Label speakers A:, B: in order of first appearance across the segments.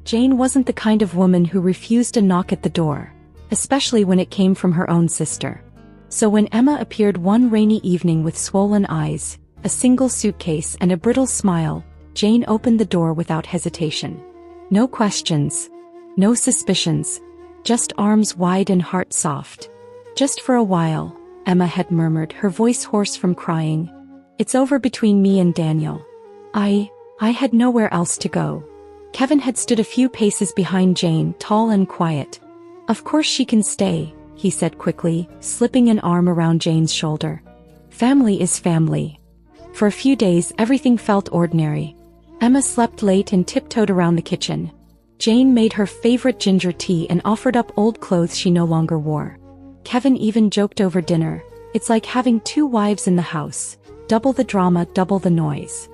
A: Jane wasn't the kind of woman who refused a knock at the door, especially when it came from her own sister. So when Emma appeared one rainy evening with swollen eyes, a single suitcase and a brittle smile, Jane opened the door without hesitation. No questions. No suspicions. Just arms wide and heart soft. "Just for a while," Emma had murmured, her voice hoarse from crying. "It's over between me and Daniel. I had nowhere else to go." Kevin had stood a few paces behind Jane, tall and quiet. "Of course she can stay," he said quickly, slipping an arm around Jane's shoulder. "Family is family." For a few days everything felt ordinary. Emma slept late and tiptoed around the kitchen. Jane made her favorite ginger tea and offered up old clothes she no longer wore. Kevin even joked over dinner, "It's like having two wives in the house. Double the drama, double the noise."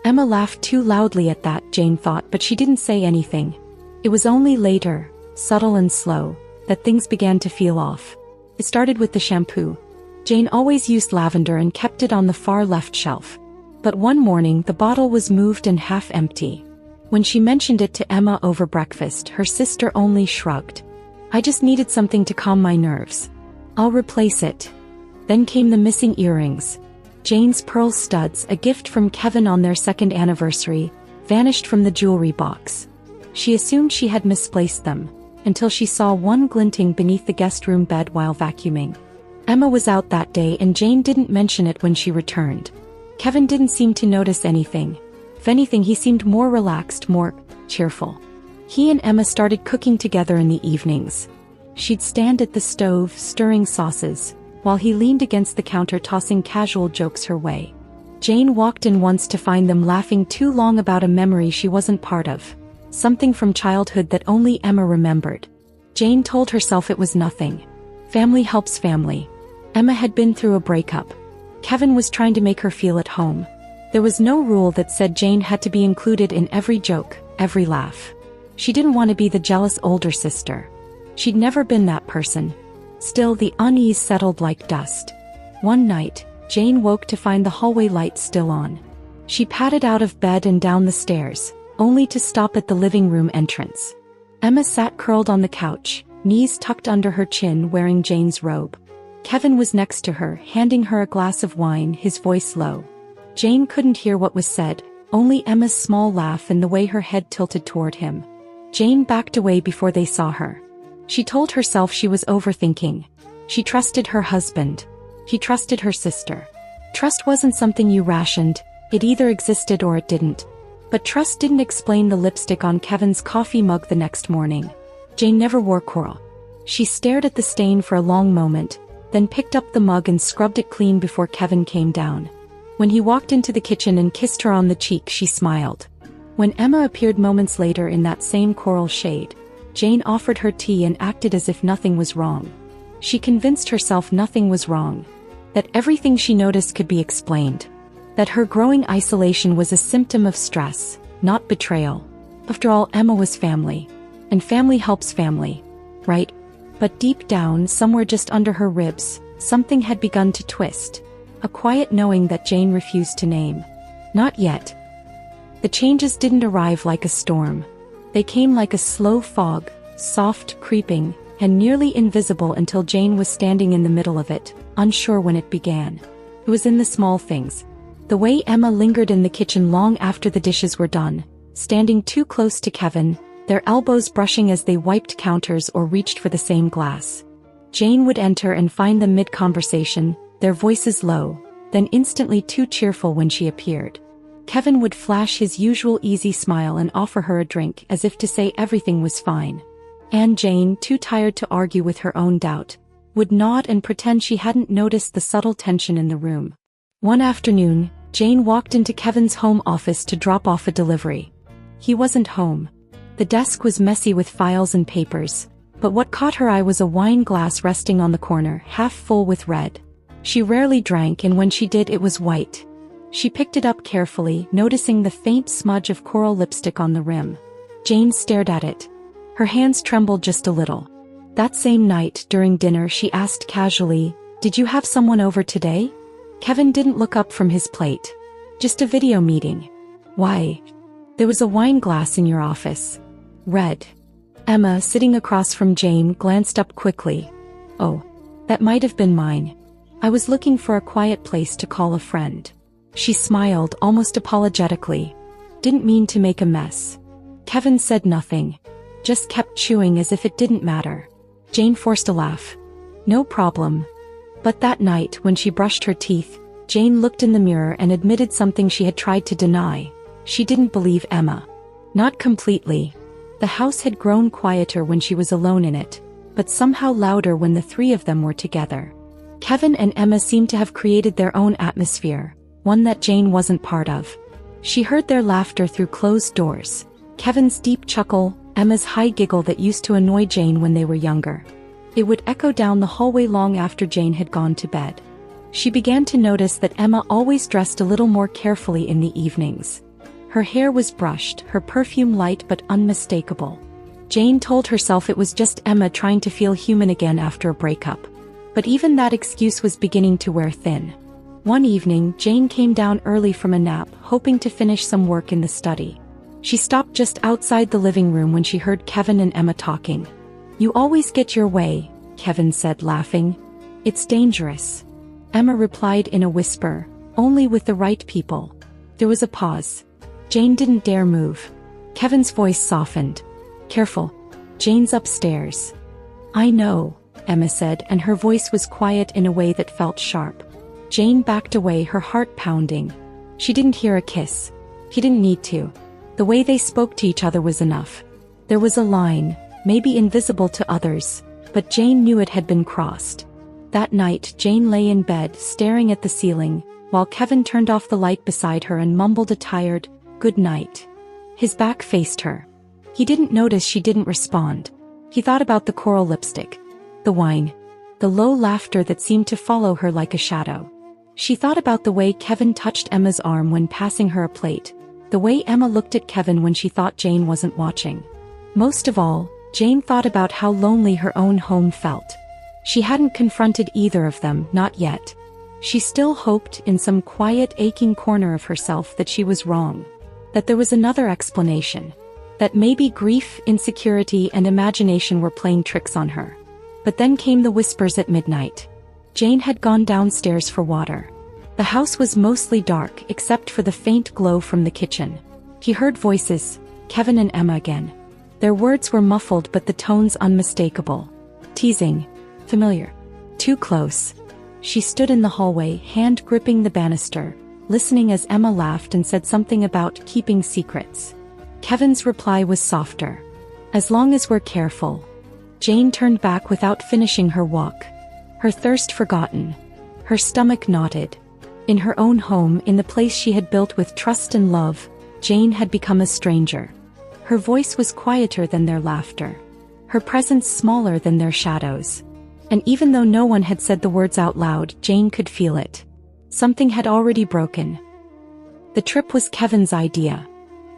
A: Emma laughed too loudly at that, Jane thought, but she didn't say anything. It was only later, subtle and slow, that things began to feel off. It started with the shampoo. Jane always used lavender and kept it on the far left shelf. But one morning the bottle was moved and half empty. When she mentioned it to Emma over breakfast, her sister only shrugged. "I just needed something to calm my nerves. I'll replace it." Then came the missing earrings. Jane's pearl studs, a gift from Kevin on their second anniversary, vanished from the jewelry box. She assumed she had misplaced them, until she saw one glinting beneath the guest room bed while vacuuming. Emma was out that day and Jane didn't mention it when she returned. Kevin didn't seem to notice anything. If anything, he seemed more relaxed, more cheerful. He and Emma started cooking together in the evenings. She'd stand at the stove, stirring sauces, while he leaned against the counter tossing casual jokes her way. Jane walked in once to find them laughing too long about a memory she wasn't part of. Something from childhood that only Emma remembered. Jane told herself it was nothing. Family helps family. Emma had been through a breakup. Kevin was trying to make her feel at home. There was no rule that said Jane had to be included in every joke, every laugh. She didn't want to be the jealous older sister. She'd never been that person. Still, the unease settled like dust. One night, Jane woke to find the hallway light still on. She padded out of bed and down the stairs, only to stop at the living room entrance. Emma sat curled on the couch, knees tucked under her chin, wearing Jane's robe. Kevin was next to her, handing her a glass of wine, his voice low. Jane couldn't hear what was said, only Emma's small laugh and the way her head tilted toward him. Jane backed away before they saw her. She told herself she was overthinking. She trusted her husband. He trusted her sister. Trust wasn't something you rationed, it either existed or it didn't. But trust didn't explain the lipstick on Kevin's coffee mug the next morning. Jane never wore coral. She stared at the stain for a long moment, then picked up the mug and scrubbed it clean before Kevin came down. When he walked into the kitchen and kissed her on the cheek, she smiled. When Emma appeared moments later in that same coral shade, Jane offered her tea and acted as if nothing was wrong. She convinced herself nothing was wrong, that everything she noticed could be explained, that her growing isolation was a symptom of stress, not betrayal. After all, Emma was family, and family helps family, right? But deep down, somewhere just under her ribs, something had begun to twist, a quiet knowing that Jane refused to name. Not yet. The changes didn't arrive like a storm. They came like a slow fog, soft, creeping, and nearly invisible until Jane was standing in the middle of it, unsure when it began. It was in the small things. The way Emma lingered in the kitchen long after the dishes were done, standing too close to Kevin, their elbows brushing as they wiped counters or reached for the same glass. Jane would enter and find them mid-conversation, their voices low, then instantly too cheerful when she appeared. Kevin would flash his usual easy smile and offer her a drink as if to say everything was fine. And Jane, too tired to argue with her own doubt, would nod and pretend she hadn't noticed the subtle tension in the room. One afternoon, Jane walked into Kevin's home office to drop off a delivery. He wasn't home. The desk was messy with files and papers, but what caught her eye was a wine glass resting on the corner, half full with red. She rarely drank, and when she did, it was white. She picked it up carefully, noticing the faint smudge of coral lipstick on the rim. Jane stared at it. Her hands trembled just a little. That same night, during dinner, she asked casually, "Did you have someone over today?" Kevin didn't look up from his plate. "Just a video meeting." "Why?" "There was a wine glass in your office." Red. Emma, sitting across from Jane, glanced up quickly. Oh, that might have been mine. I was looking for a quiet place to call a friend. She smiled, almost apologetically. Didn't mean to make a mess. Kevin said nothing. Just kept chewing as if it didn't matter. Jane forced a laugh. No problem. But that night, when she brushed her teeth, Jane looked in the mirror and admitted something she had tried to deny. She didn't believe Emma. Not completely. The house had grown quieter when she was alone in it, but somehow louder when the three of them were together. Kevin and Emma seemed to have created their own atmosphere, one that Jane wasn't part of. She heard their laughter through closed doors. Kevin's deep chuckle, Emma's high giggle that used to annoy Jane when they were younger. It would echo down the hallway long after Jane had gone to bed. She began to notice that Emma always dressed a little more carefully in the evenings. Her hair was brushed, her perfume light but unmistakable. Jane told herself it was just Emma trying to feel human again after a breakup. But even that excuse was beginning to wear thin. One evening, Jane came down early from a nap, hoping to finish some work in the study. She stopped just outside the living room when she heard Kevin and Emma talking. "You always get your way," Kevin said, laughing. "It's dangerous." Emma replied in a whisper, "Only with the right people." There was a pause. Jane didn't dare move. Kevin's voice softened. "Careful. Jane's upstairs." "I know," Emma said, and her voice was quiet in a way that felt sharp. Jane backed away, her heart pounding. She didn't hear a kiss. He didn't need to. The way they spoke to each other was enough. There was a line, maybe invisible to others, but Jane knew it had been crossed. That night, Jane lay in bed, staring at the ceiling, while Kevin turned off the light beside her and mumbled a tired, "Good night." His back faced her. He didn't notice she didn't respond. He thought about the coral lipstick, the wine, the low laughter that seemed to follow her like a shadow. She thought about the way Kevin touched Emma's arm when passing her a plate, the way Emma looked at Kevin when she thought Jane wasn't watching. Most of all, Jane thought about how lonely her own home felt. She hadn't confronted either of them, not yet. She still hoped, in some quiet, aching corner of herself, that she was wrong. That there was another explanation. That maybe grief, insecurity, and imagination were playing tricks on her. But then came the whispers at midnight. Jane had gone downstairs for water. The house was mostly dark, except for the faint glow from the kitchen. He heard voices, Kevin and Emma again. Their words were muffled but the tones unmistakable. Teasing. Familiar. Too close. She stood in the hallway, hand gripping the banister, listening as Emma laughed and said something about keeping secrets. Kevin's reply was softer. "As long as we're careful." Jane turned back without finishing her walk. Her thirst forgotten. Her stomach knotted. In her own home, in the place she had built with trust and love, Jane had become a stranger. Her voice was quieter than their laughter. Her presence smaller than their shadows. And even though no one had said the words out loud, Jane could feel it. Something had already broken. The trip was Kevin's idea.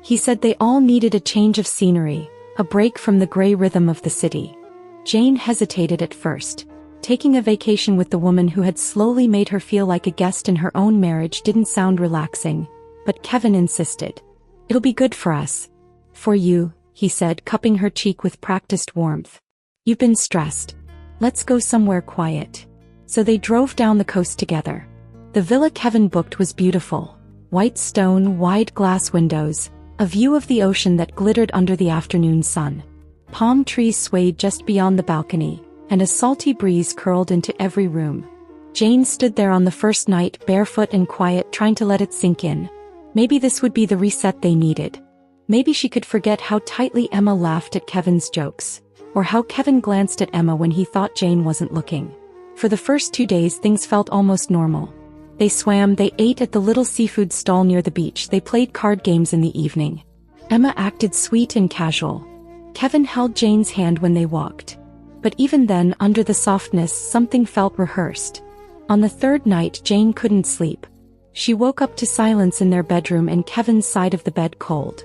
A: He said they all needed a change of scenery, a break from the gray rhythm of the city. Jane hesitated at first. Taking a vacation with the woman who had slowly made her feel like a guest in her own marriage didn't sound relaxing, but Kevin insisted. "It'll be good for us. For you," he said, cupping her cheek with practiced warmth. "You've been stressed. Let's go somewhere quiet." So they drove down the coast together. The villa Kevin booked was beautiful. White stone, wide glass windows, a view of the ocean that glittered under the afternoon sun. Palm trees swayed just beyond the balcony, and a salty breeze curled into every room. Jane stood there on the first night, barefoot and quiet, trying to let it sink in. Maybe this would be the reset they needed. Maybe she could forget how tightly Emma laughed at Kevin's jokes, or how Kevin glanced at Emma when he thought Jane wasn't looking. For the first 2 days things felt almost normal. They swam, they ate at the little seafood stall near the beach, they played card games in the evening. Emma acted sweet and casual. Kevin held Jane's hand when they walked. But even then, under the softness, something felt rehearsed. On the third night, Jane couldn't sleep. She woke up to silence in their bedroom and Kevin's side of the bed cold.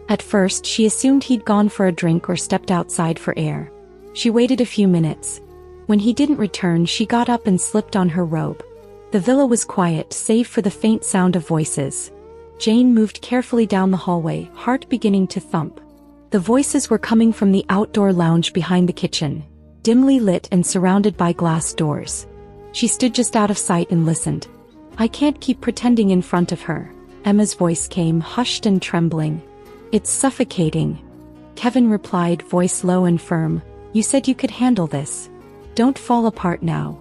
A: At first, she assumed he'd gone for a drink or stepped outside for air. She waited a few minutes. When he didn't return, she got up and slipped on her robe. The villa was quiet, save for the faint sound of voices. Jane moved carefully down the hallway, heart beginning to thump. The voices were coming from the outdoor lounge behind the kitchen, dimly lit and surrounded by glass doors. She stood just out of sight and listened. I can't keep pretending in front of her. Emma's voice came, hushed and trembling. It's suffocating. Kevin replied, voice low and firm. You said you could handle this. Don't fall apart now.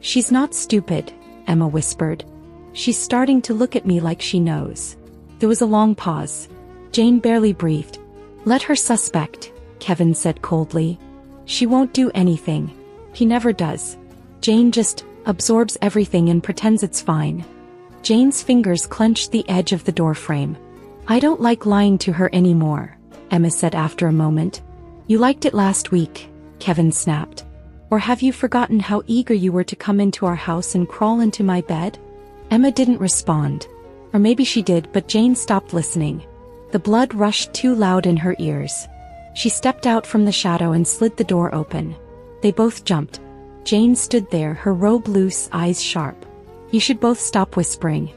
A: She's not stupid, Emma whispered. She's starting to look at me like she knows. There was a long pause. Jane barely breathed. Let her suspect, Kevin said coldly. She won't do anything. He never does. Jane just absorbs everything and pretends it's fine. Jane's fingers clenched the edge of the doorframe. I don't like lying to her anymore, Emma said after a moment. You liked it last week, Kevin snapped. Or have you forgotten how eager you were to come into our house and crawl into my bed? Emma didn't respond. Or maybe she did, but Jane stopped listening. The blood rushed too loud in her ears. She stepped out from the shadow and slid the door open. They both jumped. Jane stood there, her robe loose, eyes sharp. You should both stop whispering.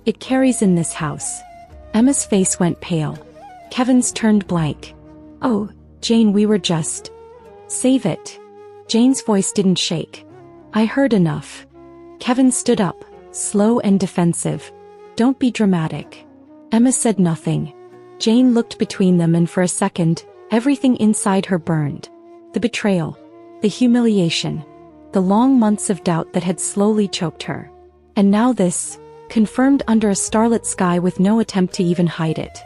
A: It carries in this house. Emma's face went pale. Kevin's turned blank. Oh, Jane, we were just... Save it. Jane's voice didn't shake. I heard enough. Kevin stood up, slow and defensive. Don't be dramatic. Emma said nothing. Jane looked between them, and for a second, everything inside her burned. The betrayal. The humiliation. The long months of doubt that had slowly choked her. And now this, confirmed under a starlit sky with no attempt to even hide it.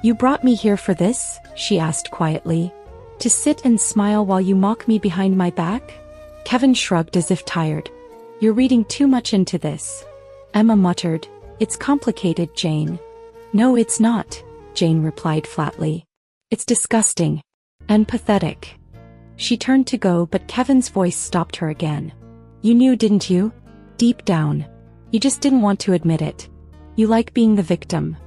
A: You brought me here for this? She asked quietly. To sit and smile while you mock me behind my back? Kevin shrugged as if tired. You're reading too much into this. Emma muttered. It's complicated, Jane. No, it's not, Jane replied flatly. It's disgusting. And pathetic. She turned to go, but Kevin's voice stopped her again. You knew, didn't you? Deep down. You just didn't want to admit it. You like being the victim.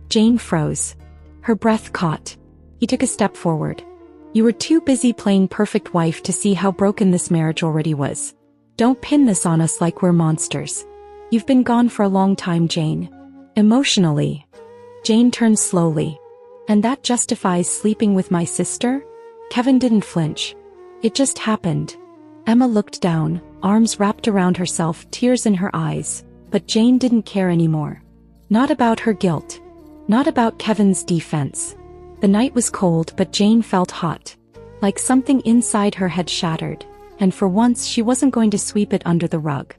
A: Jane froze. Her breath caught. He took a step forward. You were too busy playing perfect wife to see how broken this marriage already was. Don't pin this on us like we're monsters. You've been gone for a long time, Jane. Emotionally. Jane turned slowly. And that justifies sleeping with my sister? Kevin didn't flinch. It just happened. Emma looked down, arms wrapped around herself, tears in her eyes, but Jane didn't care anymore. Not about her guilt. Not about Kevin's defense. The night was cold, but Jane felt hot. Like something inside her had shattered, and for once she wasn't going to sweep it under the rug.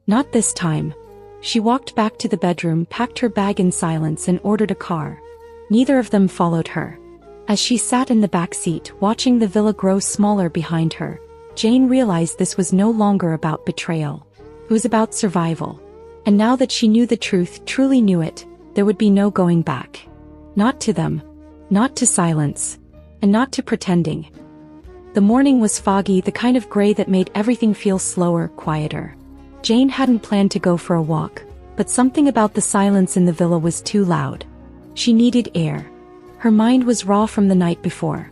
A: Not this time. She walked back to the bedroom, packed her bag in silence, and ordered a car. Neither of them followed her. As she sat in the back seat, watching the villa grow smaller behind her, Jane realized this was no longer about betrayal. It was about survival. And now that she knew the truth, truly knew it, there would be no going back. Not to them. Not to silence. And not to pretending. The morning was foggy, the kind of gray that made everything feel slower, quieter. Jane hadn't planned to go for a walk, but something about the silence in the villa was too loud. She needed air. Her mind was raw from the night before.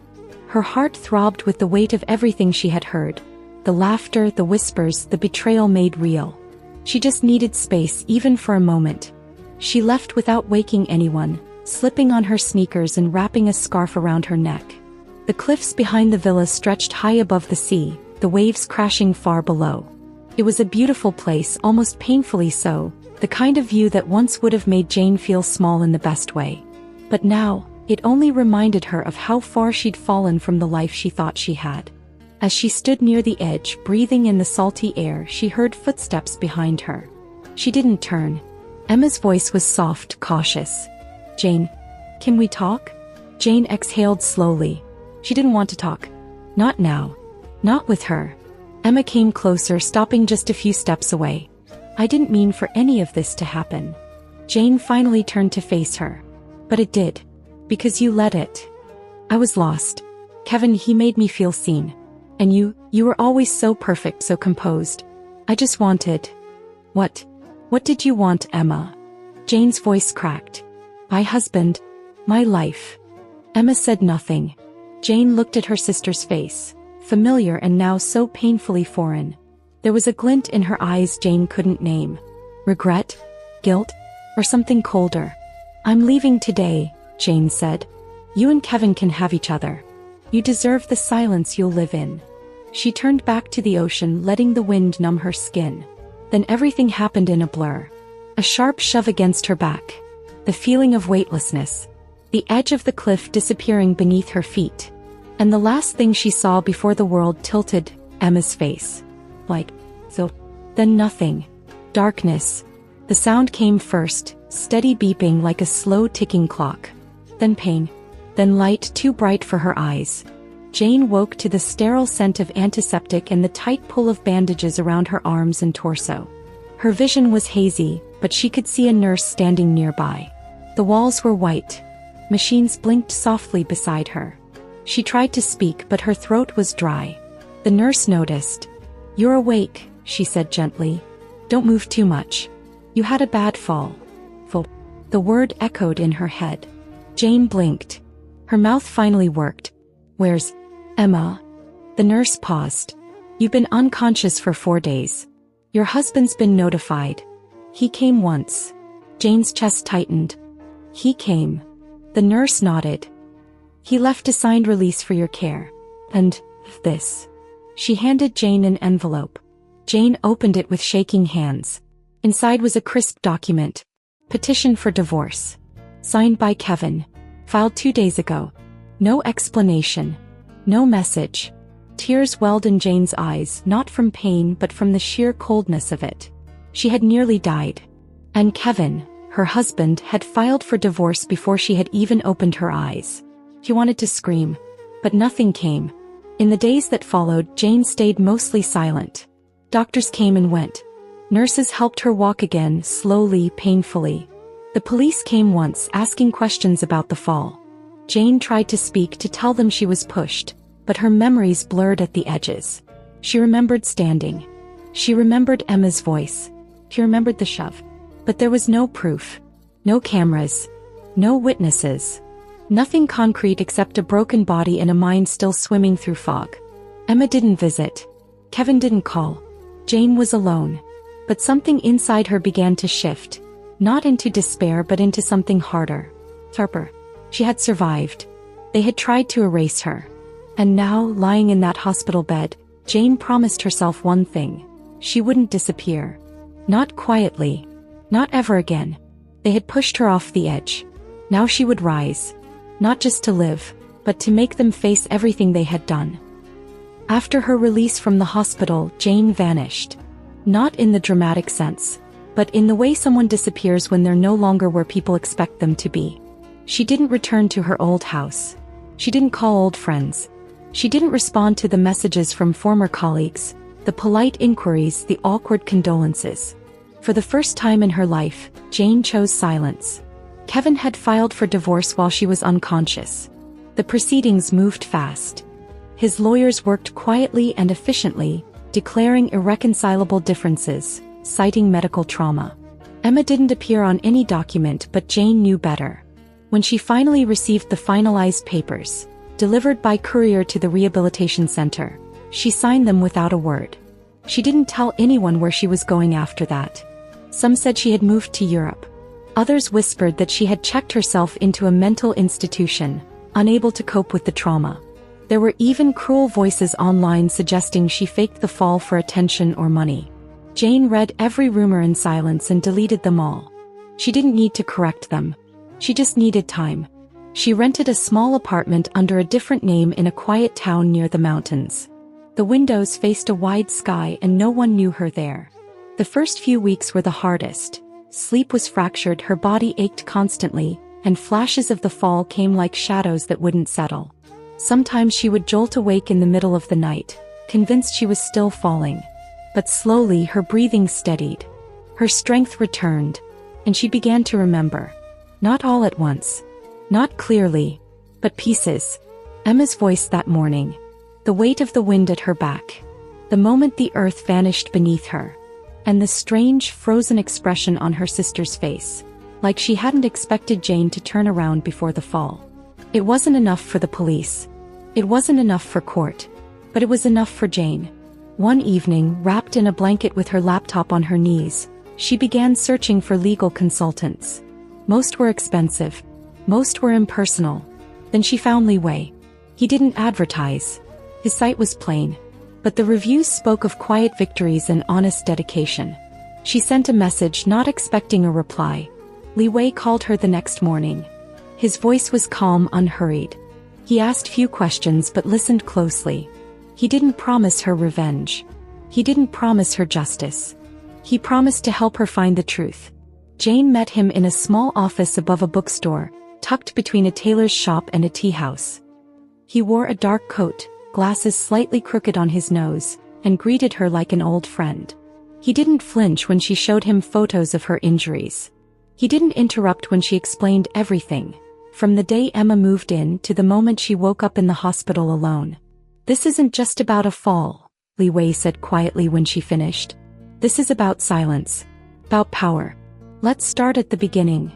A: Her heart throbbed with the weight of everything she had heard. The laughter, the whispers, the betrayal made real. She just needed space, even for a moment. She left without waking anyone, slipping on her sneakers and wrapping a scarf around her neck. The cliffs behind the villa stretched high above the sea, the waves crashing far below. It was a beautiful place, almost painfully so, the kind of view that once would have made Jane feel small in the best way. But now, it only reminded her of how far she'd fallen from the life she thought she had. As she stood near the edge, breathing in the salty air, she heard footsteps behind her. She didn't turn. Emma's voice was soft, cautious. Jane, can we talk? Jane exhaled slowly. She didn't want to talk. Not now. Not with her. Emma came closer, stopping just a few steps away. I didn't mean for any of this to happen. Jane finally turned to face her. But it did. Because you let it. I was lost. Kevin, he made me feel seen. And you were always so perfect, so composed. I just wanted... What? What did you want, Emma? Jane's voice cracked. My husband. My life. Emma said nothing. Jane looked at her sister's face, familiar and now so painfully foreign. There was a glint in her eyes Jane couldn't name. Regret? Guilt? Or something colder? I'm leaving today, Jane said. You and Kevin can have each other. You deserve the silence you'll live in." She turned back to the ocean, letting the wind numb her skin. Then everything happened in a blur. A sharp shove against her back. The feeling of weightlessness. The edge of the cliff disappearing beneath her feet. And the last thing she saw before the world tilted, Emma's face. Then nothing. Darkness. The sound came first, steady beeping like a slow ticking clock. Then pain. Then light too bright for her eyes. Jane woke to the sterile scent of antiseptic and the tight pull of bandages around her arms and torso. Her vision was hazy, but she could see a nurse standing nearby. The walls were white. Machines blinked softly beside her. She tried to speak, but her throat was dry. The nurse noticed. "You're awake," she said gently. "Don't move too much. You had a bad fall." The word echoed in her head. Jane blinked. Her mouth finally worked. "Where's Emma?" The nurse paused. "You've been unconscious for 4 days. Your husband's been notified. He came once." Jane's chest tightened. "He came." The nurse nodded. "He left a signed release for your care. And this." She handed Jane an envelope. Jane opened it with shaking hands. Inside was a crisp document. Petition for divorce. Signed by Kevin. Filed 2 days ago. No explanation. No message. Tears welled in Jane's eyes, not from pain but from the sheer coldness of it. She had nearly died. And Kevin, her husband, had filed for divorce before she had even opened her eyes. She wanted to scream. But nothing came. In the days that followed, Jane stayed mostly silent. Doctors came and went. Nurses helped her walk again, slowly, painfully. The police came once, asking questions about the fall. Jane tried to speak, to tell them she was pushed, but her memories blurred at the edges. She remembered standing. She remembered Emma's voice. She remembered the shove. But there was no proof. No cameras. No witnesses. Nothing concrete except a broken body and a mind still swimming through fog. Emma didn't visit. Kevin didn't call. Jane was alone. But something inside her began to shift. Not into despair but into something harder. Sharper. She had survived. They had tried to erase her. And now, lying in that hospital bed, Jane promised herself one thing. She wouldn't disappear. Not quietly. Not ever again. They had pushed her off the edge. Now she would rise. Not just to live, but to make them face everything they had done. After her release from the hospital, Jane vanished. Not in the dramatic sense, but in the way someone disappears when they're no longer where people expect them to be. She didn't return to her old house. She didn't call old friends. She didn't respond to the messages from former colleagues, the polite inquiries, the awkward condolences. For the first time in her life, Jane chose silence. Kevin had filed for divorce while she was unconscious. The proceedings moved fast. His lawyers worked quietly and efficiently, declaring irreconcilable differences, citing medical trauma. Emma didn't appear on any document, but Jane knew better. When she finally received the finalized papers, delivered by courier to the rehabilitation center, she signed them without a word. She didn't tell anyone where she was going after that. Some said she had moved to Europe. Others whispered that she had checked herself into a mental institution, unable to cope with the trauma. There were even cruel voices online suggesting she faked the fall for attention or money. Jane read every rumor in silence and deleted them all. She didn't need to correct them. She just needed time. She rented a small apartment under a different name in a quiet town near the mountains. The windows faced a wide sky and no one knew her there. The first few weeks were the hardest. Sleep was fractured, her body ached constantly, and flashes of the fall came like shadows that wouldn't settle. Sometimes she would jolt awake in the middle of the night, convinced she was still falling. But slowly her breathing steadied. Her strength returned, and she began to remember. Not all at once. Not clearly, but pieces. Emma's voice that morning. The weight of the wind at her back. The moment the earth vanished beneath her. And the strange, frozen expression on her sister's face. Like she hadn't expected Jane to turn around before the fall. It wasn't enough for the police. It wasn't enough for court. But it was enough for Jane. One evening, wrapped in a blanket with her laptop on her knees, she began searching for legal consultants. Most were expensive. Most were impersonal. Then she found Lee Wei. He didn't advertise. His site was plain. But the reviews spoke of quiet victories and honest dedication. She sent a message, not expecting a reply. Li Wei called her the next morning. His voice was calm, unhurried. He asked few questions but listened closely. He didn't promise her revenge. He didn't promise her justice. He promised to help her find the truth. Jane met him in a small office above a bookstore, tucked between a tailor's shop and a tea house. He wore a dark coat, glasses slightly crooked on his nose, and greeted her like an old friend. He didn't flinch when she showed him photos of her injuries. He didn't interrupt when she explained everything, from the day Emma moved in to the moment she woke up in the hospital alone. "This isn't just about a fall," Li Wei said quietly when she finished. "This is about silence. About power. Let's start at the beginning."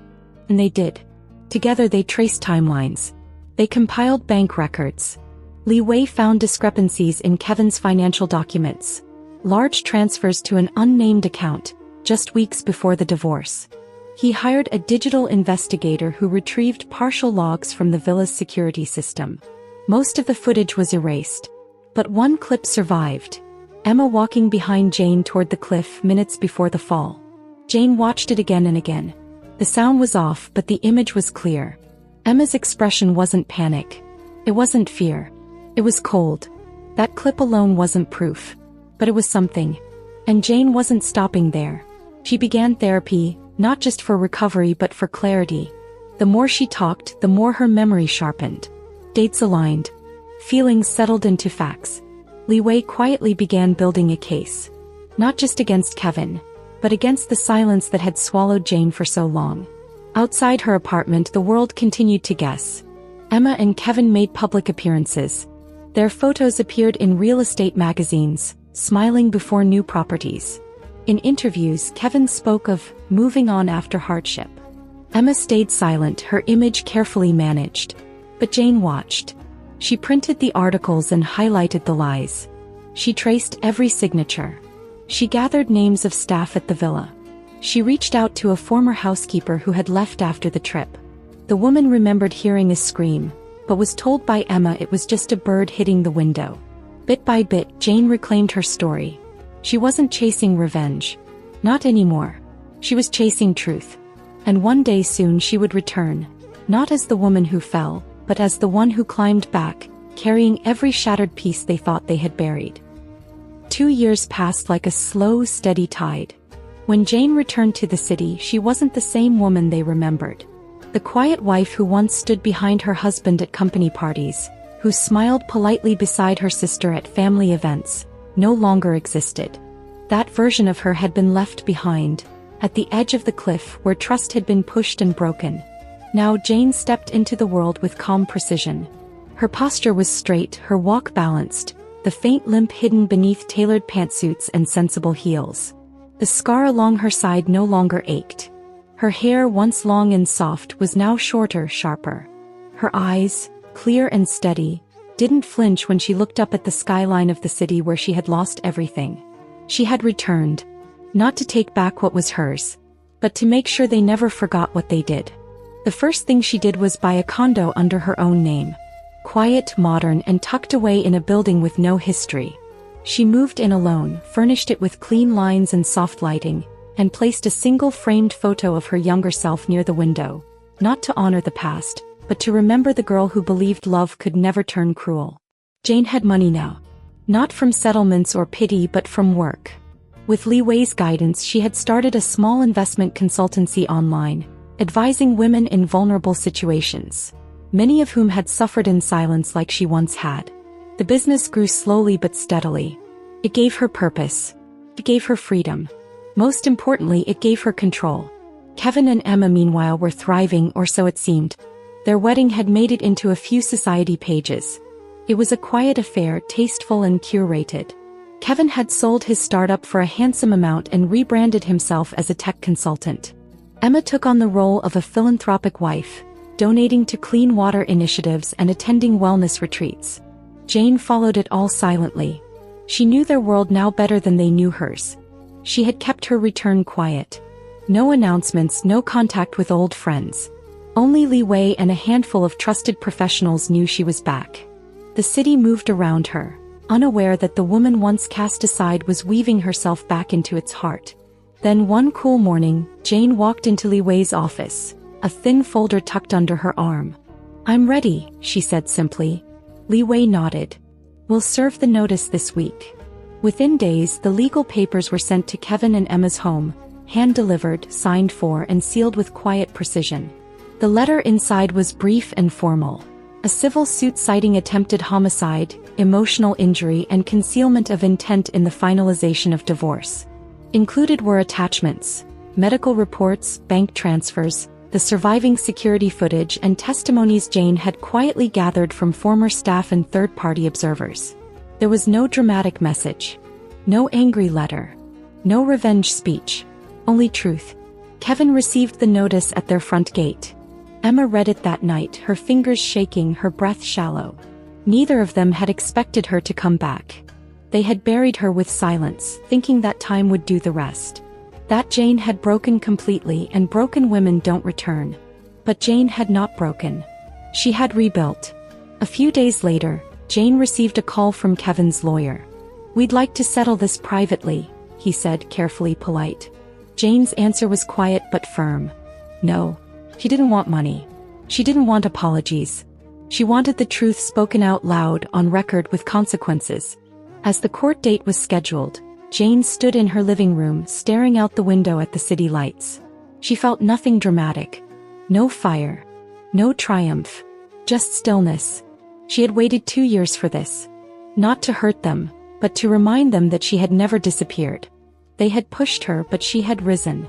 A: And they did. Together they traced timelines. They compiled bank records. Li Wei found discrepancies in Kevin's financial documents. Large transfers to an unnamed account, just weeks before the divorce. He hired a digital investigator who retrieved partial logs from the villa's security system. Most of the footage was erased. But one clip survived. Emma walking behind Jane toward the cliff minutes before the fall. Jane watched it again and again. The sound was off, but the image was clear. Emma's expression wasn't panic. It wasn't fear. It was cold. That clip alone wasn't proof. But it was something. And Jane wasn't stopping there. She began therapy, not just for recovery but for clarity. The more she talked, the more her memory sharpened. Dates aligned. Feelings settled into facts. Li Wei quietly began building a case. Not just against Kevin, but against the silence that had swallowed Jane for so long. Outside her apartment, the world continued to guess. Emma and Kevin made public appearances. Their photos appeared in real estate magazines, smiling before new properties. In interviews, Kevin spoke of moving on after hardship. Emma stayed silent, her image carefully managed. But Jane watched. She printed the articles and highlighted the lies. She traced every signature. She gathered names of staff at the villa. She reached out to a former housekeeper who had left after the trip. The woman remembered hearing a scream, but was told by Emma it was just a bird hitting the window. Bit by bit, Jane reclaimed her story. She wasn't chasing revenge. Not anymore. She was chasing truth. And one day soon she would return, not as the woman who fell, but as the one who climbed back, carrying every shattered piece they thought they had buried. 2 years passed like a slow, steady tide. When Jane returned to the city, she wasn't the same woman they remembered. The quiet wife who once stood behind her husband at company parties, who smiled politely beside her sister at family events, no longer existed. That version of her had been left behind, at the edge of the cliff where trust had been pushed and broken. Now Jane stepped into the world with calm precision. Her posture was straight, her walk balanced, the faint limp hidden beneath tailored pantsuits and sensible heels. The scar along her side no longer ached. Her hair, once long and soft, was now shorter, sharper. Her eyes, clear and steady, didn't flinch when she looked up at the skyline of the city where she had lost everything. She had returned, not to take back what was hers, but to make sure they never forgot what they did. The first thing she did was buy a condo under her own name. Quiet, modern, and tucked away in a building with no history. She moved in alone, furnished it with clean lines and soft lighting, and placed a single framed photo of her younger self near the window, not to honor the past, but to remember the girl who believed love could never turn cruel. Jane had money now. Not from settlements or pity but from work. With Li Wei's guidance, she had started a small investment consultancy online, advising women in vulnerable situations, many of whom had suffered in silence like she once had. The business grew slowly but steadily. It gave her purpose. It gave her freedom. Most importantly, it gave her control. Kevin and Emma, meanwhile, were thriving, or so it seemed. Their wedding had made it into a few society pages. It was a quiet affair, tasteful and curated. Kevin had sold his startup for a handsome amount and rebranded himself as a tech consultant. Emma took on the role of a philanthropic wife, donating to clean water initiatives and attending wellness retreats. Jane followed it all silently. She knew their world now better than they knew hers. She had kept her return quiet. No announcements, no contact with old friends. Only Li Wei and a handful of trusted professionals knew she was back. The city moved around her, unaware that the woman once cast aside was weaving herself back into its heart. Then one cool morning, Jane walked into Li Wei's office, a thin folder tucked under her arm. "I'm ready," she said simply. Li Wei nodded. "We'll serve the notice this week." Within days, the legal papers were sent to Kevin and Emma's home, hand-delivered, signed for, and sealed with quiet precision. The letter inside was brief and formal. A civil suit citing attempted homicide, emotional injury, and concealment of intent in the finalization of divorce. Included were attachments, medical reports, bank transfers, the surviving security footage, and testimonies Jane had quietly gathered from former staff and third-party observers. There was no dramatic message. No angry letter. No revenge speech. Only truth. Kevin received the notice at their front gate. Emma read it that night, her fingers shaking, her breath shallow. Neither of them had expected her to come back. They had buried her with silence, thinking that time would do the rest. That Jane had broken completely, and broken women don't return. But Jane had not broken. She had rebuilt. A few days later, Jane received a call from Kevin's lawyer. "We'd like to settle this privately," he said, carefully polite. Jane's answer was quiet but firm. No. She didn't want money. She didn't want apologies. She wanted the truth spoken out loud, on record, with consequences. As the court date was scheduled, Jane stood in her living room, staring out the window at the city lights. She felt nothing dramatic. No fire. No triumph. Just stillness. She had waited 2 years for this. Not to hurt them, but to remind them that she had never disappeared. They had pushed her, but she had risen.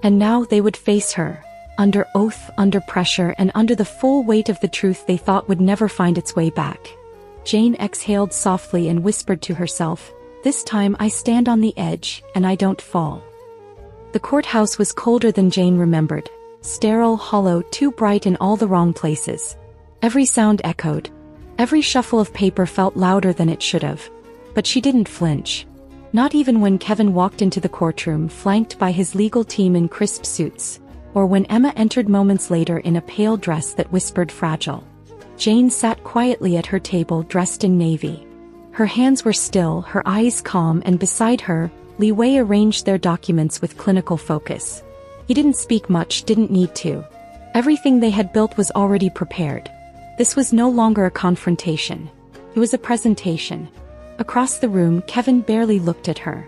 A: And now they would face her. Under oath, under pressure, and under the full weight of the truth they thought would never find its way back. Jane exhaled softly and whispered to herself, "This time I stand on the edge, and I don't fall." The courthouse was colder than Jane remembered. Sterile, hollow, too bright in all the wrong places. Every sound echoed. Every shuffle of paper felt louder than it should have. But she didn't flinch. Not even when Kevin walked into the courtroom flanked by his legal team in crisp suits. Or when Emma entered moments later in a pale dress that whispered fragile. Jane sat quietly at her table dressed in navy. Her hands were still, her eyes calm, and beside her, Li Wei arranged their documents with clinical focus. He didn't speak much, didn't need to. Everything they had built was already prepared. This was no longer a confrontation. It was a presentation. Across the room, Kevin barely looked at her.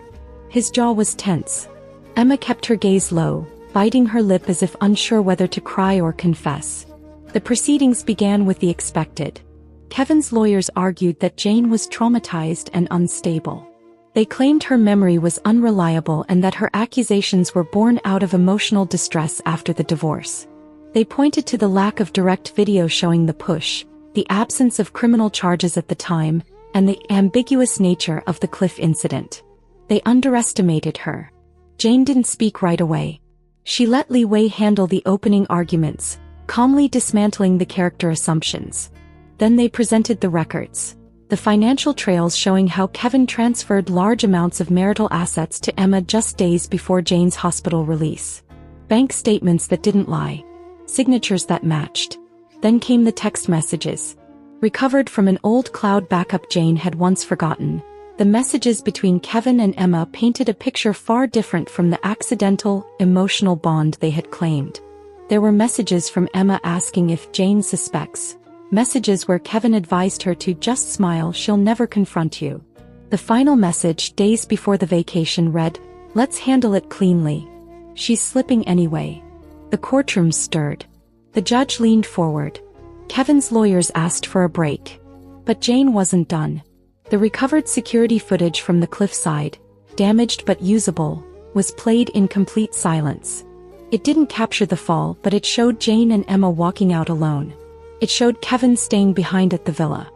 A: His jaw was tense. Emma kept her gaze low, biting her lip as if unsure whether to cry or confess. The proceedings began with the expected. Kevin's lawyers argued that Jane was traumatized and unstable. They claimed her memory was unreliable and that her accusations were born out of emotional distress after the divorce. They pointed to the lack of direct video showing the push, the absence of criminal charges at the time, and the ambiguous nature of the cliff incident. They underestimated her. Jane didn't speak right away. She let Li Wei handle the opening arguments, calmly dismantling the character assumptions. Then they presented the records. The financial trails showing how Kevin transferred large amounts of marital assets to Emma just days before Jane's hospital release. Bank statements that didn't lie. Signatures that matched. Then came the text messages. Recovered from an old cloud backup Jane had once forgotten. The messages between Kevin and Emma painted a picture far different from the accidental, emotional bond they had claimed. There were messages from Emma asking if Jane suspects. Messages where Kevin advised her to just smile, she'll never confront you. The final message, days before the vacation, read, "Let's handle it cleanly. She's slipping anyway." The courtroom stirred. The judge leaned forward. Kevin's lawyers asked for a break. But Jane wasn't done. The recovered security footage from the cliffside, damaged but usable, was played in complete silence. It didn't capture the fall, but it showed Jane and Emma walking out alone. It showed Kevin staying behind at the villa.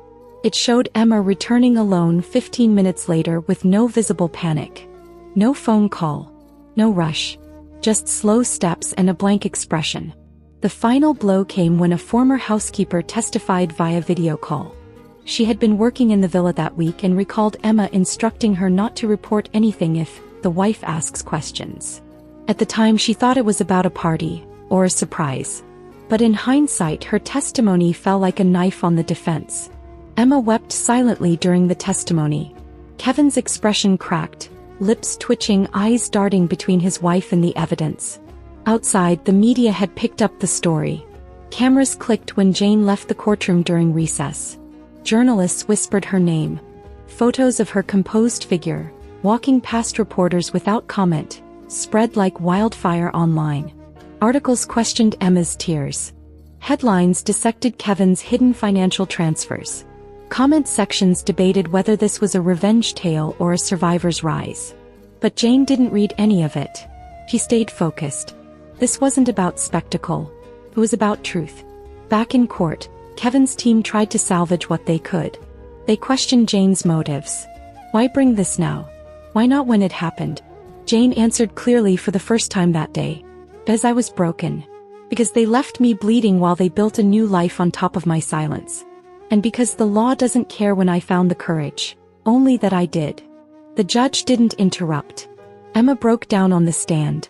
A: It showed Emma returning alone 15 minutes later with no visible panic. No phone call. No rush. Just slow steps and a blank expression. The final blow came when a former housekeeper testified via video call. She had been working in the villa that week and recalled Emma instructing her not to report anything if the wife asks questions. At the time she thought it was about a party, or a surprise. But in hindsight her testimony fell like a knife on the defense. Emma wept silently during the testimony. Kevin's expression cracked, lips twitching, eyes darting between his wife and the evidence. Outside, the media had picked up the story. Cameras clicked when Jane left the courtroom during recess. Journalists whispered her name. Photos of her composed figure, walking past reporters without comment, spread like wildfire online. Articles questioned Emma's tears. Headlines dissected Kevin's hidden financial transfers. Comment sections debated whether this was a revenge tale or a survivor's rise. But Jane didn't read any of it. She stayed focused. This wasn't about spectacle. It was about truth. Back in court, Kevin's team tried to salvage what they could. They questioned Jane's motives. Why bring this now? Why not when it happened? Jane answered clearly for the first time that day. Because I was broken. Because they left me bleeding while they built a new life on top of my silence. And because the law doesn't care when I found the courage. Only that I did. The judge didn't interrupt. Emma broke down on the stand.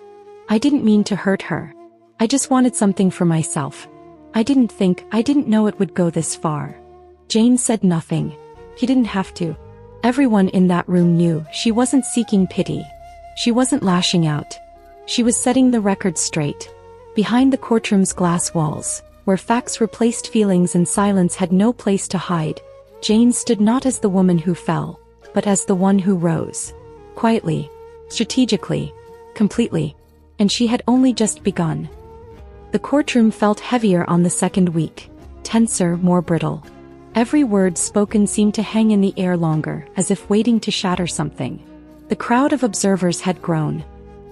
A: I didn't mean to hurt her. I just wanted something for myself. I didn't know it would go this far. Jane said nothing. She didn't have to. Everyone in that room knew she wasn't seeking pity. She wasn't lashing out. She was setting the record straight. Behind the courtroom's glass walls, where facts replaced feelings and silence had no place to hide, Jane stood not as the woman who fell, but as the one who rose. Quietly, strategically, completely. And she had only just begun. The courtroom felt heavier on the second week, tenser, more brittle. Every word spoken seemed to hang in the air longer, as if waiting to shatter something. The crowd of observers had grown.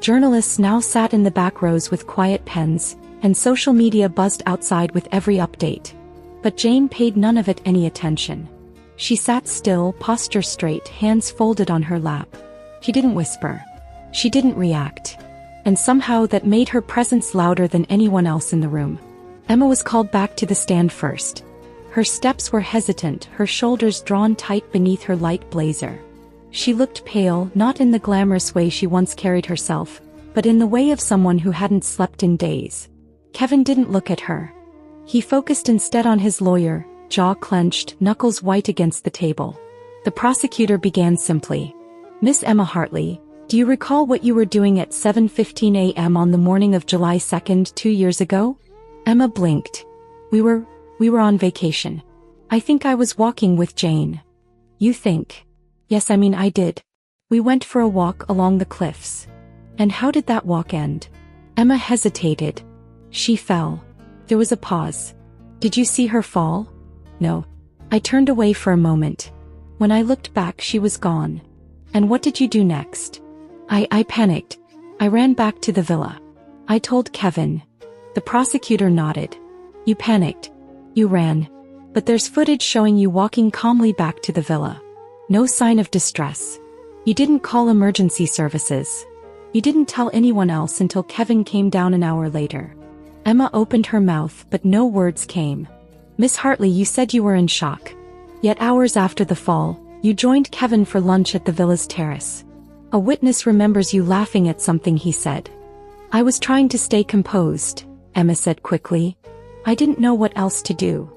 A: Journalists now sat in the back rows with quiet pens, and social media buzzed outside with every update. But Jane paid none of it any attention. She sat still, posture straight, hands folded on her lap. She didn't whisper. She didn't react. And somehow that made her presence louder than anyone else in the room. Emma was called back to the stand first. Her steps were hesitant, her shoulders drawn tight beneath her light blazer. She looked pale, not in the glamorous way she once carried herself, but in the way of someone who hadn't slept in days. Kevin didn't look at her. He focused instead on his lawyer, jaw clenched, knuckles white against the table. The prosecutor began simply. Miss Emma Hartley, do you recall what you were doing at 7:15 a.m. on the morning of July 2nd, 2 years ago? Emma blinked. We were on vacation. I think I was walking with Jane. You think? Yes, I did. We went for a walk along the cliffs. And how did that walk end? Emma hesitated. She fell. There was a pause. Did you see her fall? No. I turned away for a moment. When I looked back, she was gone. And what did you do next? I panicked. I ran back to the villa. I told Kevin. The prosecutor nodded. You panicked. You ran. But there's footage showing you walking calmly back to the villa. No sign of distress. You didn't call emergency services. You didn't tell anyone else until Kevin came down an hour later. Emma opened her mouth, but no words came. Miss Hartley, you said you were in shock. Yet hours after the fall, you joined Kevin for lunch at the villa's terrace. A witness remembers you laughing at something he said. I was trying to stay composed, Emma said quickly. I didn't know what else to do.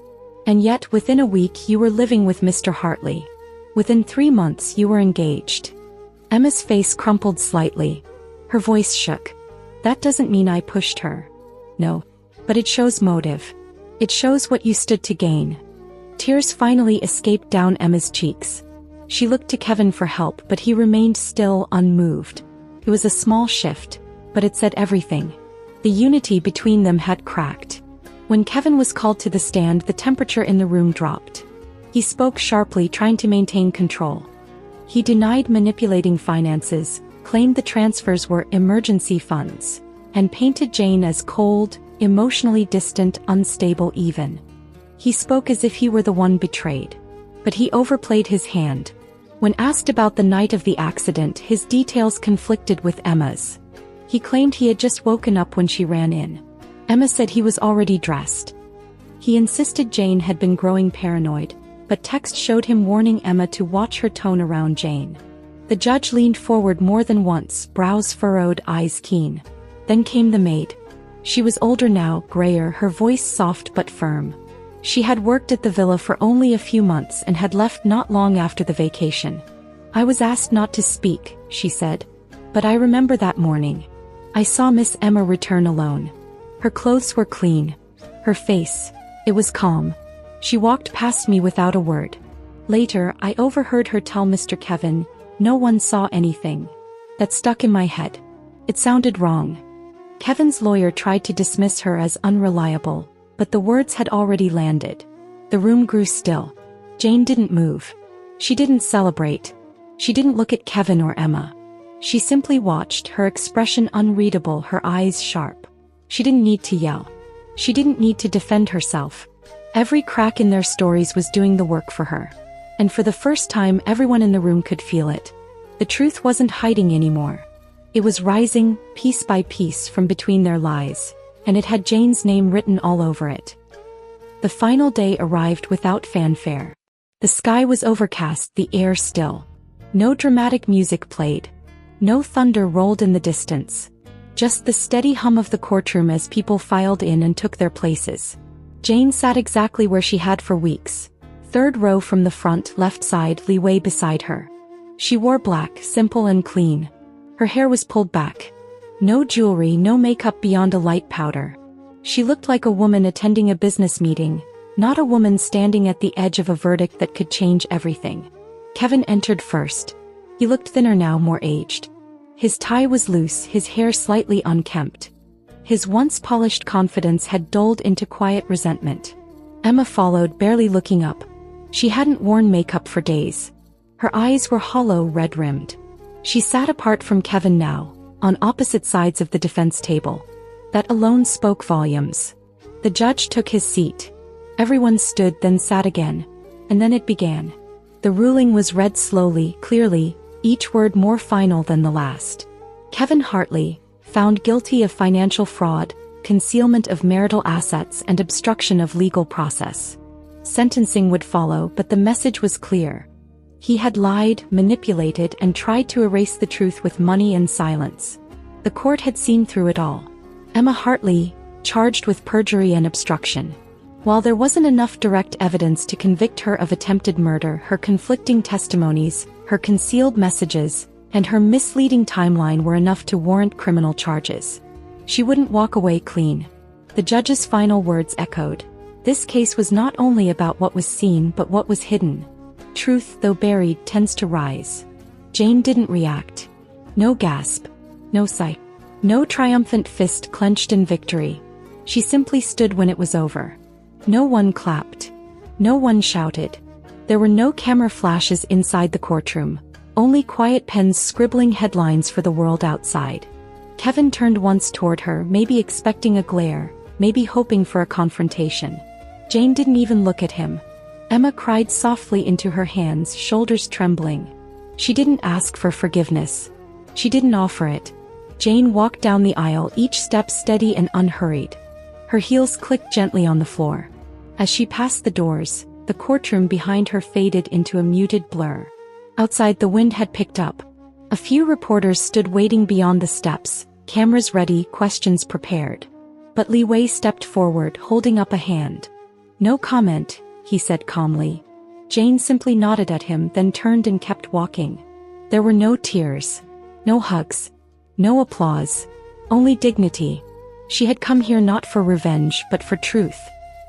A: And yet within a week you were living with Mr. Hartley. Within 3 months you were engaged. Emma's face crumpled slightly. Her voice shook. That doesn't mean I pushed her. No. But it shows motive. It shows what you stood to gain. Tears finally escaped down Emma's cheeks. She looked to Kevin for help, but he remained still, unmoved. It was a small shift, but it said everything. The unity between them had cracked. When Kevin was called to the stand, the temperature in the room dropped. He spoke sharply, trying to maintain control. He denied manipulating finances, claimed the transfers were emergency funds, and painted Jane as cold, emotionally distant, unstable even. He spoke as if he were the one betrayed. But he overplayed his hand. When asked about the night of the accident, his details conflicted with Emma's. He claimed he had just woken up when she ran in. Emma said he was already dressed. He insisted Jane had been growing paranoid, but text showed him warning Emma to watch her tone around Jane. The judge leaned forward more than once, brows furrowed, eyes keen. Then came the maid. She was older now, grayer, her voice soft but firm. She had worked at the villa for only a few months and had left not long after the vacation. "I was asked not to speak," she said. "But I remember that morning. I saw Miss Emma return alone. Her clothes were clean. Her face, it was calm. She walked past me without a word. Later, I overheard her tell Mr. Kevin, no one saw anything. That stuck in my head. It sounded wrong." Kevin's lawyer tried to dismiss her as unreliable, but the words had already landed. The room grew still. Jane didn't move. She didn't celebrate. She didn't look at Kevin or Emma. She simply watched, her expression unreadable, her eyes sharp. She didn't need to yell. She didn't need to defend herself. Every crack in their stories was doing the work for her. And for the first time, everyone in the room could feel it. The truth wasn't hiding anymore. It was rising, piece by piece, from between their lies, and it had Jane's name written all over it. The final day arrived without fanfare. The sky was overcast, the air still. No dramatic music played. No thunder rolled in the distance. Just the steady hum of the courtroom as people filed in and took their places. Jane sat exactly where she had for weeks. Third row from the front, left side, leeway beside her. She wore black, simple and clean. Her hair was pulled back. No jewelry, no makeup beyond a light powder. She looked like a woman attending a business meeting, not a woman standing at the edge of a verdict that could change everything. Kevin entered first. He looked thinner now, more aged. His tie was loose, his hair slightly unkempt. His once polished confidence had dulled into quiet resentment. Emma followed, barely looking up. She hadn't worn makeup for days. Her eyes were hollow, red-rimmed. She sat apart from Kevin now, on opposite sides of the defense table. That alone spoke volumes. The judge took his seat. Everyone stood, then sat again. And then it began. The ruling was read slowly, clearly, each word more final than the last. Kevin Hartley, found guilty of financial fraud, concealment of marital assets, and obstruction of legal process. Sentencing would follow, but the message was clear. He had lied, manipulated, and tried to erase the truth with money and silence. The court had seen through it all. Emma Hartley, charged with perjury and obstruction. While there wasn't enough direct evidence to convict her of attempted murder, her conflicting testimonies, her concealed messages, and her misleading timeline were enough to warrant criminal charges. She wouldn't walk away clean. The judge's final words echoed. This case was not only about what was seen but what was hidden. Truth, though buried, tends to rise. Jane didn't react. No gasp. No sigh. No triumphant fist clenched in victory. She simply stood when it was over. No one clapped. No one shouted. There were no camera flashes inside the courtroom, only quiet pens scribbling headlines for the world outside. Kevin turned once toward her, maybe expecting a glare, maybe hoping for a confrontation. Jane didn't even look at him. Emma cried softly into her hands, shoulders trembling. She didn't ask for forgiveness. She didn't offer it. Jane walked down the aisle, each step steady and unhurried. Her heels clicked gently on the floor. As she passed the doors, the courtroom behind her faded into a muted blur. Outside, the wind had picked up. A few reporters stood waiting beyond the steps, cameras ready, questions prepared. But Li Wei stepped forward, holding up a hand. "No comment," he said calmly. Jane simply nodded at him, then turned and kept walking. There were no tears. No hugs. No applause. Only dignity. She had come here not for revenge, but for truth.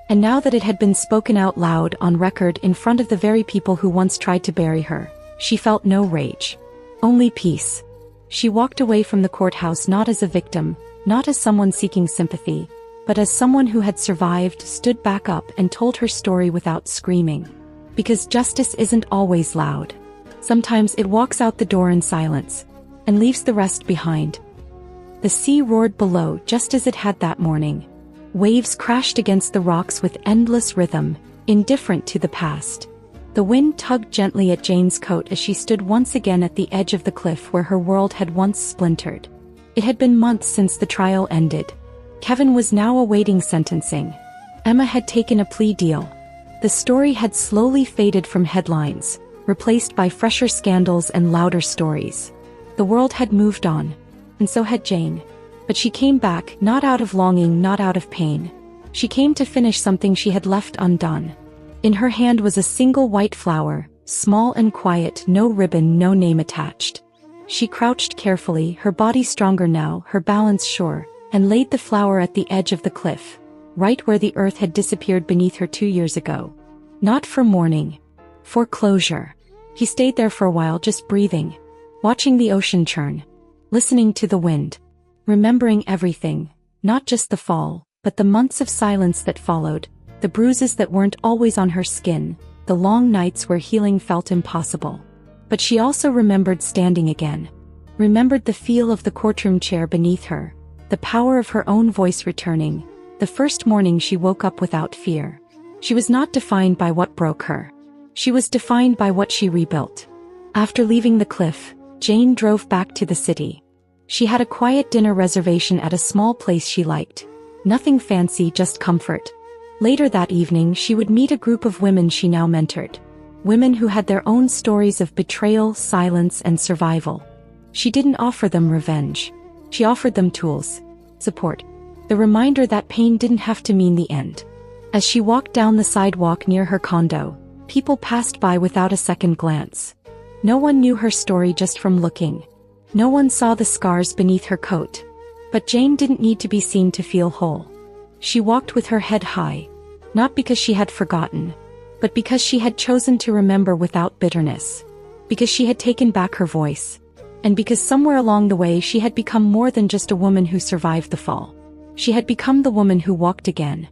A: And now that it had been spoken out loud, on record, in front of the very people who once tried to bury her, she felt no rage. Only peace. She walked away from the courthouse not as a victim, not as someone seeking sympathy, but as someone who had survived, stood back up, and told her story without screaming. Because justice isn't always loud. Sometimes it walks out the door in silence, and leaves the rest behind. The sea roared below just as it had that morning. Waves crashed against the rocks with endless rhythm, indifferent to the past. The wind tugged gently at Jane's coat as she stood once again at the edge of the cliff where her world had once splintered. It had been months since the trial ended. Kevin was now awaiting sentencing. Emma had taken a plea deal. The story had slowly faded from headlines, replaced by fresher scandals and louder stories. The world had moved on. And so had Jane. But she came back, not out of longing, not out of pain. She came to finish something she had left undone. In her hand was a single white flower, small and quiet, no ribbon, no name attached. She crouched carefully, her body stronger now, her balance sure, and laid the flower at the edge of the cliff, right where the earth had disappeared beneath her 2 years ago. Not for mourning. For closure. He stayed there for a while, just breathing, watching the ocean churn, listening to the wind, remembering everything, not just the fall, but the months of silence that followed, the bruises that weren't always on her skin, the long nights where healing felt impossible. But she also remembered standing again. Remembered the feel of the courtroom chair beneath her, the power of her own voice returning, the first morning she woke up without fear. She was not defined by what broke her. She was defined by what she rebuilt. After leaving the cliff, Jane drove back to the city. She had a quiet dinner reservation at a small place she liked. Nothing fancy, just comfort. Later that evening she would meet a group of women she now mentored. Women who had their own stories of betrayal, silence, and survival. She didn't offer them revenge. She offered them tools, support, the reminder that pain didn't have to mean the end. As she walked down the sidewalk near her condo, people passed by without a second glance. No one knew her story just from looking. No one saw the scars beneath her coat. But Jane didn't need to be seen to feel whole. She walked with her head high, not because she had forgotten, but because she had chosen to remember without bitterness. Because she had taken back her voice. And because somewhere along the way she had become more than just a woman who survived the fall. She had become the woman who walked again.